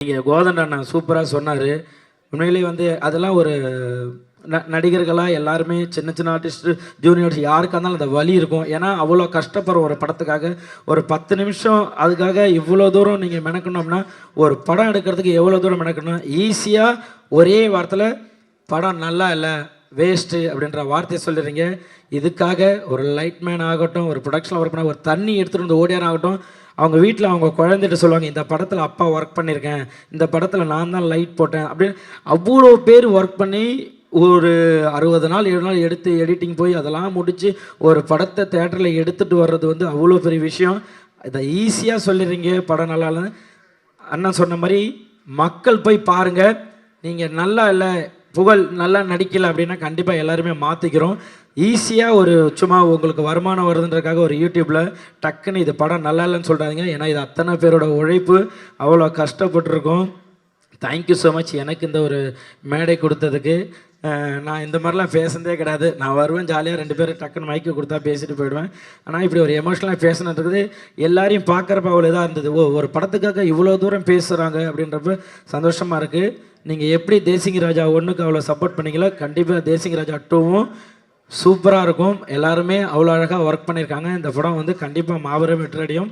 நீங்கள் கோதண்ட அண்ணா சூப்பராக சொன்னார். உண்மையிலேயே வந்து அதெல்லாம் ஒரு நடிகர்களாக எல்லாருமே சின்ன சின்ன ஆர்டிஸ்ட்டு ஜூனியர்ஸ் யாருக்காக இருந்தாலும் அந்த வலி இருக்கும். ஏன்னா அவ்வளோ கஷ்டப்படுற ஒரு படத்துக்காக ஒரு 10 நிமிஷம் அதுக்காக இவ்வளோ தூரம் நீங்கள் மெனக்கணும்னா ஒரு படம் எடுக்கிறதுக்கு எவ்வளோ தூரம் மெனக்கணும். ஈஸியாக ஒரே வாரத்தில் படம் நல்லா இல்லை வேஸ்ட்டு அப்படின்ற வார்த்தையை சொல்லிடுறீங்க. இதுக்காக ஒரு லைட்மேன் ஆகட்டும், ஒரு ப்ரொடக்ஷனில் ஒர்க் பண்ண ஒரு தண்ணி எடுத்துகிட்டு வந்து ஓடியார் ஆகட்டும், அவங்க வீட்டில் அவங்க குழந்தைகிட்ட சொல்லுவாங்க, இந்த படத்தில் அப்பா ஒர்க் பண்ணியிருக்கேன், இந்த படத்தில் நான் தான் லைட் போட்டேன் அப்படின்னு. அவ்வளோ பேர் ஒர்க் பண்ணி ஒரு 60 நாள் 7 நாள் எடுத்து எடிட்டிங் போய் அதெல்லாம் முடித்து ஒரு படத்தை தேட்டரில் எடுத்துகிட்டு வர்றது வந்து அவ்வளோ பெரிய விஷயம். இதை ஈஸியாக சொல்லிடுறீங்க படம் நல்லா இல்லைன்னு. அண்ணன் சொன்ன மாதிரி மக்கள் போய் பாருங்கள். நீங்கள் நல்லா இல்லை, புகழ் நல்லா நடிக்கலை அப்படின்னா கண்டிப்பாக எல்லாருமே மாற்றிக்கிறோம். ஈஸியாக ஒரு சும்மா உங்களுக்கு வருமானம் வருதுன்றதுக்காக ஒரு யூடியூப்பில் டக்குன்னு இது படம் நல்லா இல்லைன்னு சொல்கிறாங்க. ஏன்னா இது அத்தனை பேரோட உழைப்பு, அவ்வளோ கஷ்டப்பட்டுருக்கோம். தேங்க்யூ ஸோ மச் எனக்கு இந்த ஒரு மேடை கொடுத்ததுக்கு. நான் இந்த மாதிரிலாம் பேசுனதே கிடையாது. நான் வருவேன் ஜாலியாக 2 பேரும் டக்குன்னு மைக்கு கொடுத்தா பேசிட்டு போயிடுவேன். ஆனால் இப்படி ஒரு எமோஷ்னலாக பேசுனது எல்லாரையும் பார்க்குறப்ப அவ்வளோ இதாக இருந்தது. ஒரு படத்துக்காக இவ்வளோ தூரம் பேசுகிறாங்க அப்படின்றப்ப சந்தோஷமாக இருக்குது. நீங்கள் எப்படி தேசிங்க ராஜா 1க்கு அவ்வளோ சப்போர்ட் பண்ணிங்களோ, கண்டிப்பாக தேசிங்க ராஜா 2வும் சூப்பராக இருக்கும். எல்லாருமே அவ்வளோ அழகாக ஒர்க் பண்ணியிருக்காங்க. இந்த படம் வந்து கண்டிப்பாக மாபெரும் வெற்றியடையும்.